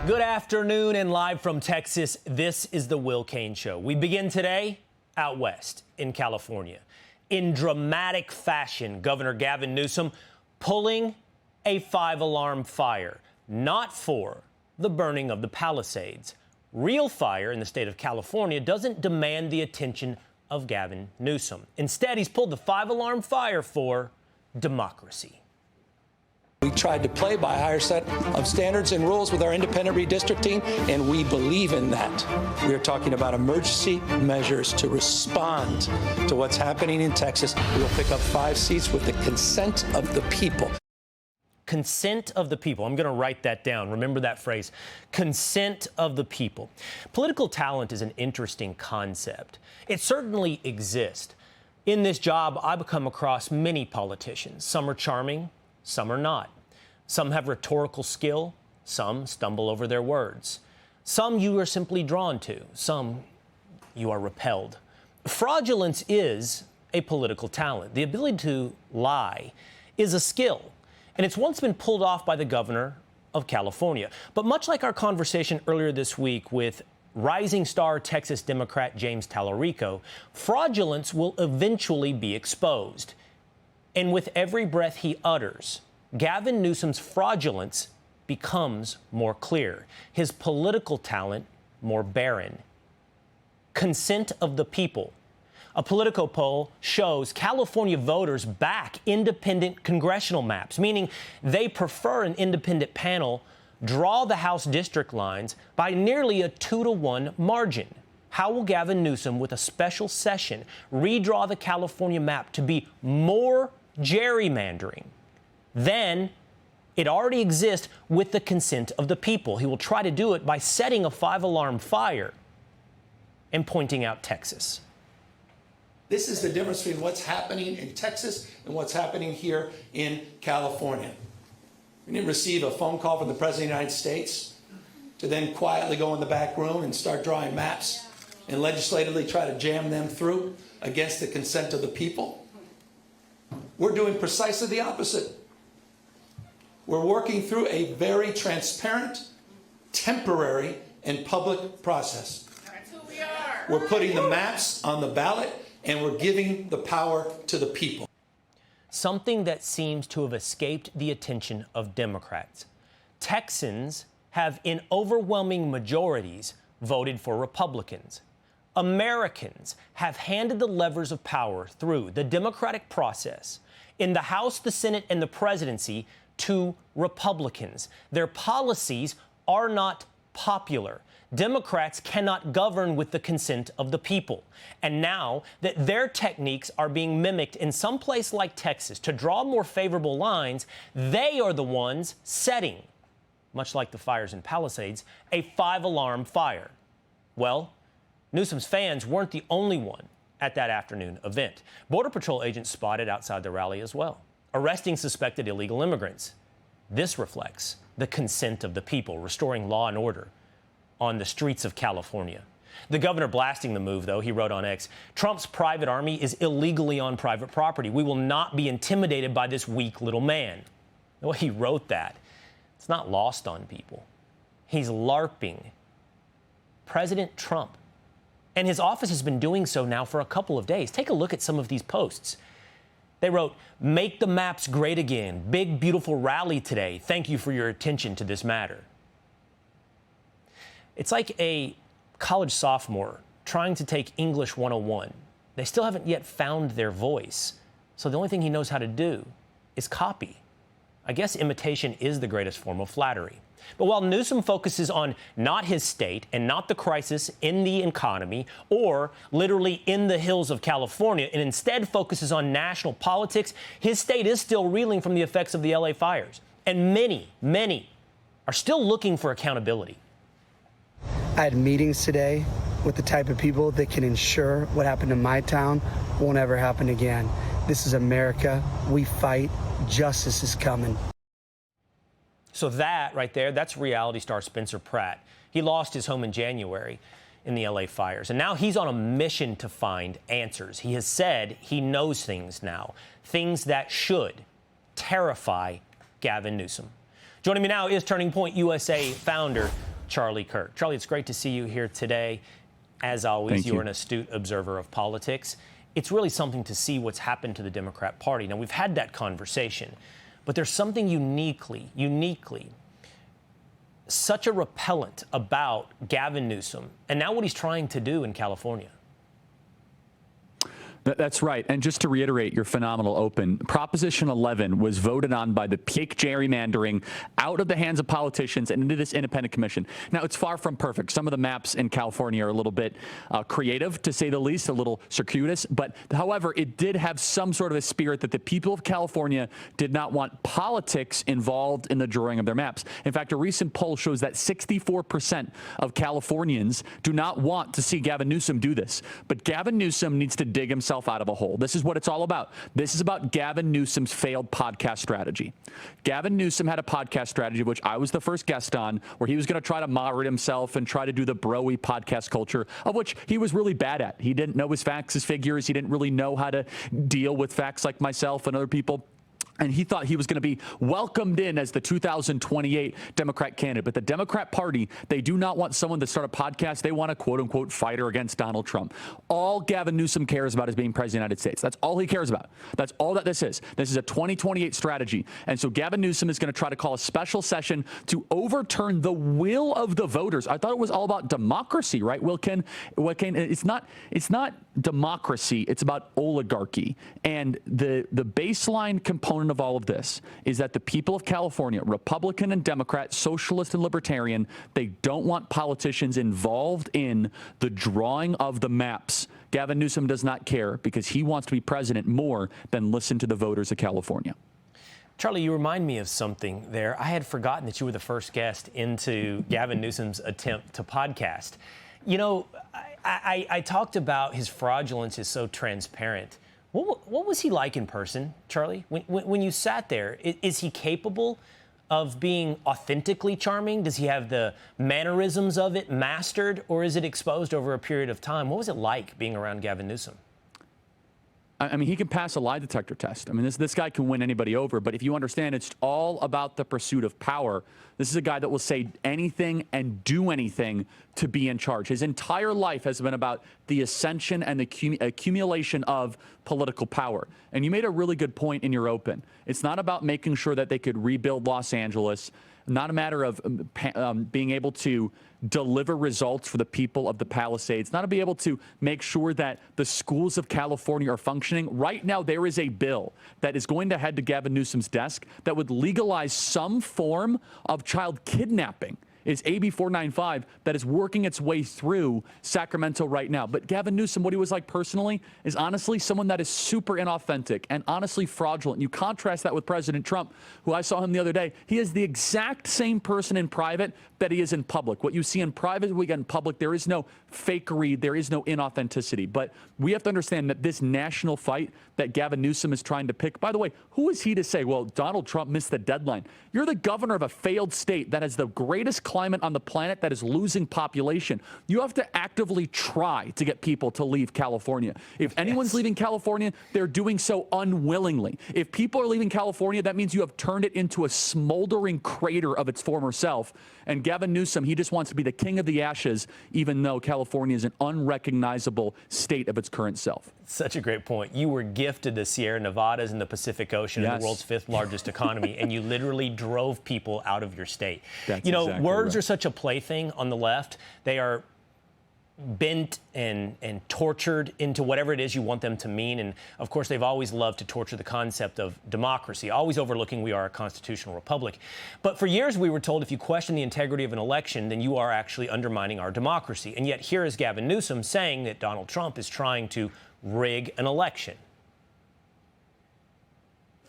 Good afternoon, and live from Texas, this is the Will Cain Show. We begin today out west in California. In dramatic fashion, Governor Gavin Newsom pulling a 5-alarm fire, not for the burning of the Palisades. Real fire in the state of California doesn't demand the attention of Gavin Newsom. Instead, he's pulled the 5-alarm fire for democracy. We tried to play by a higher set of standards and rules with our independent redistricting, and we believe in that. We are talking about emergency measures to respond to what's happening in Texas. We will pick up 5 seats with the consent of the people. Consent of the people. I'm going to write that down. Remember that phrase. Consent of the people. Political talent is an interesting concept. It certainly exists. In this job, I've come across many politicians. Some are charming, some are not. Some have rhetorical skill, some stumble over their words. Some you are simply drawn to, some you are repelled. Fraudulence is a political talent. The ability to lie is a skill, and it's once been pulled off by the governor of California. But much like our conversation earlier this week with rising star Texas Democrat James Tallarico, fraudulence will eventually be exposed. And with every breath he utters, Gavin Newsom's fraudulence becomes more clear, his political talent more barren. Consent of the people. A Politico poll shows California voters back independent congressional maps, meaning they prefer an independent panel draw the House district lines by nearly a 2-to-1 margin. How will Gavin Newsom, with a special session, redraw the California map to be more gerrymandering than it already exists with the consent of the people? He will try to do it by setting a 5-alarm fire and pointing out Texas. This is the difference between what's happening in Texas and what's happening here in California. We didn't receive a phone call from the President of the United States to then quietly go in the back room and start drawing maps and legislatively try to jam them through against the consent of the people. We're doing precisely the opposite. We're working through a very transparent, temporary, and public process. That's who we are. We're putting the maps on the ballot, and we're giving the power to the people. Something that seems to have escaped the attention of Democrats. Texans have, in overwhelming majorities, voted for Republicans. Americans have handed the levers of power through the democratic process in the House, the Senate, and the presidency to Republicans. Their policies are not popular. Democrats cannot govern with the consent of the people. And now that their techniques are being mimicked in some place like Texas to draw more favorable lines, they are the ones setting, much like the fires in Palisades, a 5-alarm fire. Well, Newsom's fans weren't the only one at that afternoon event. Border Patrol agents spotted outside the rally as well, arresting suspected illegal immigrants. This reflects the consent of the people, restoring law and order on the streets of California. The governor blasting the move, though. He wrote on X, "Trump's private army is illegally on private property. We will not be intimidated by this weak little man." Well, he wrote that. It's not lost on people. He's LARPing President Trump. And his office has been doing so now for a couple of days. Take a look at some of these posts. They wrote, "Make the maps great again. Big, beautiful rally today. Thank you for your attention to this matter." It's like a college sophomore trying to take English 101. They still haven't yet found their voice. So the only thing he knows how to do is copy. I guess imitation is the greatest form of flattery. But while Newsom focuses on not his state and not the crisis in the economy or literally in the hills of California, and instead focuses on national politics, his state is still reeling from the effects of the LA fires. And many, many are still looking for accountability. I had meetings today with the type of people that can ensure what happened in my town won't ever happen again. This is America. We fight. Justice is coming. So that right there, that's reality star Spencer Pratt. He lost his home in January in the LA fires, and now he's on a mission to find answers. He has said he knows things now, things that should terrify Gavin Newsom. Joining me now is Turning Point USA founder Charlie Kirk. Charlie, it's great to see you here today. As always, you're an astute observer of politics. It's really something to see what's happened to the Democrat Party. Now, we've had that conversation, but there's something uniquely, such a repellent about Gavin Newsom and now what he's trying to do in California. That's right. And just to reiterate your phenomenal open, Proposition 11 was voted on by the peak gerrymandering out of the hands of politicians and into this independent commission. Now, it's far from perfect. Some of the maps in California are a little bit creative, to say the least, a little circuitous. But however, it did have some sort of a spirit that the people of California did not want politics involved in the drawing of their maps. In fact, a recent poll shows that 64% of Californians do not want to see Gavin Newsom do this. But Gavin Newsom needs to dig himself out of a hole. This is what it's all about. This is about Gavin Newsom's failed podcast strategy. Gavin Newsom had a podcast strategy, which I was the first guest on, where he was going to try to moderate himself and try to do the bro-y podcast culture, of which he was really bad at. He didn't know his facts, his figures. He didn't really know how to deal with facts like myself and other people. And he thought he was going to be welcomed in as the 2028 Democrat candidate. But the Democrat Party, they do not want someone to start a podcast. They want a quote-unquote fighter against Donald Trump. All Gavin Newsom cares about is being president of the United States. That's all he cares about. That's all that this is. This is a 2028 strategy. And so Gavin Newsom is going to try to call a special session to overturn the will of the voters. I thought it was all about democracy, right, Will Cain? It's not democracy. It's about oligarchy. And the baseline component of all of this is that the people of California, Republican and Democrat, socialist and libertarian, they don't want politicians involved in the drawing of the maps. Gavin Newsom does not care because he wants to be president more than listen to the voters of California. Charlie, you remind me of something there. I had forgotten that you were the first guest into Gavin Newsom's attempt to podcast. You know, I talked about his fraudulence is so transparent. What was he like in person, Charlie? When you sat there, is he capable of being authentically charming? Does he have the mannerisms of it mastered, or is it exposed over a period of time? What was it like being around Gavin Newsom? I mean, he can pass a lie detector test. I mean, this guy can win anybody over. But if you understand, it's all about the pursuit of power. This is a guy that will say anything and do anything to be in charge. His entire life has been about the ascension and the accumulation of political power. And you made a really good point in your open. It's not about making sure that they could rebuild Los Angeles, not a matter of being able to deliver results for the people of the Palisades, not to be able to make sure that the schools of California are functioning. Right now, there is a bill that is going to head to Gavin Newsom's desk that would legalize some form of child kidnapping. It's AB 495 that is working its way through Sacramento right now. But Gavin Newsom, what he was like personally, is honestly someone that is super inauthentic and honestly fraudulent. You contrast that with President Trump, who I saw him the other day. He is the exact same person in private that he is in public. What you see in private, we get in public. There is no fakery. There is no inauthenticity. But we have to understand that this national fight that Gavin Newsom is trying to pick, by the way, who is he to say, well, Donald Trump missed the deadline? You're the governor of a failed state that has the greatest climate on the planet that is losing population. You have to actively try to get people to leave California. If anyone's leaving California, they're doing so unwillingly. If people are leaving California, that means you have turned it into a smoldering crater of its former self. And Gavin Newsom, he just wants to be the king of the ashes, even though California is an unrecognizable state of its current self. Such a great point. You were gifted the Sierra Nevadas and the Pacific Ocean, and the world's fifth largest economy, and you literally drove people out of your state. That's you know, exactly words right. are such a plaything on the left. They are bent and tortured into whatever it is you want them to mean. And of course, they've always loved to torture the concept of democracy, always overlooking we are a constitutional republic. But for years, we were told if you question the integrity of an election, then you are actually undermining our democracy. And yet here is Gavin Newsom saying that Donald Trump is trying to rig an election.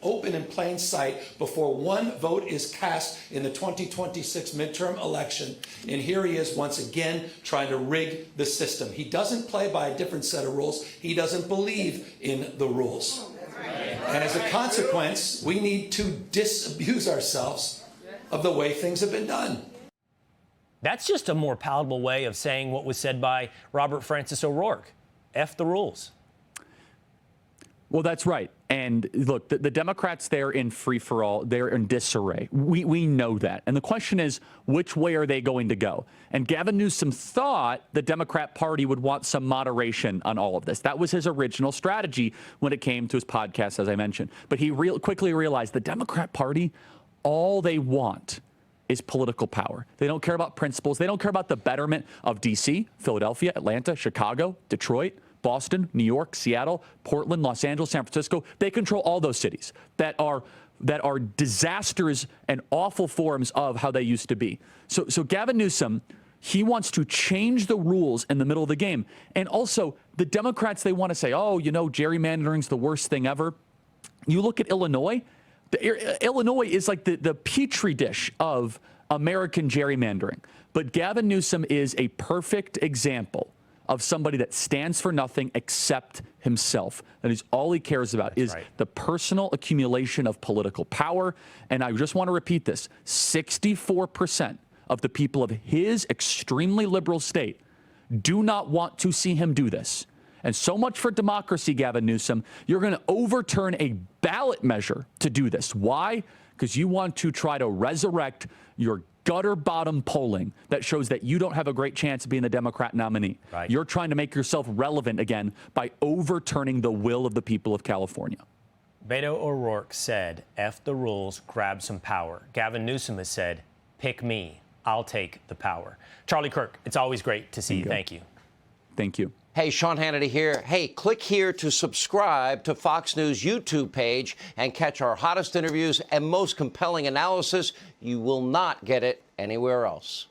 Open in plain sight before one vote is cast in the 2026 midterm election. And here he is once again trying to rig the system. He doesn't play by a different set of rules. He doesn't believe in the rules. And as a consequence, we need to disabuse ourselves of the way things have been done. That's just a more palatable way of saying what was said by Robert Francis O'Rourke. F the rules. Well, that's right. And look, the Democrats, they're in free-for-all. They're in disarray. We know that. And the question is, which way are they going to go? And Gavin Newsom thought the Democrat Party would want some moderation on all of this. That was his original strategy when it came to his podcast, as I mentioned. But he quickly realized the Democrat Party, all they want is political power. They don't care about principles. They don't care about the betterment of D.C., Philadelphia, Atlanta, Chicago, Detroit, Boston, New York, Seattle, Portland, Los Angeles, San Francisco. They control all those cities that are disasters and awful forms of how they used to be. So Gavin Newsom, he wants to change the rules in the middle of the game. And also, the Democrats, they want to say, oh, you know, gerrymandering's the worst thing ever. You look at Illinois. Illinois is like the petri dish of American gerrymandering. But Gavin Newsom is a perfect example of somebody that stands for nothing except himself. That is all he cares about. That's is right. The personal accumulation of political power. And I just want to repeat this. 64% of the people of his extremely liberal state do not want to see him do this. And so much for democracy, Gavin Newsom. You're going to overturn a ballot measure to do this. Why? Because you want to try to resurrect your gutter bottom polling that shows that you don't have a great chance of being the Democrat nominee. Right. You're trying to make yourself relevant again by overturning the will of the people of California. Beto O'Rourke said, F the rules, grab some power. Gavin Newsom has said, pick me, I'll take the power. Charlie Kirk, it's always great to see you. Thank you. Thank you. Hey, Sean Hannity here. Hey, click here to subscribe to Fox News YouTube page and catch our hottest interviews and most compelling analysis. You will not get it anywhere else.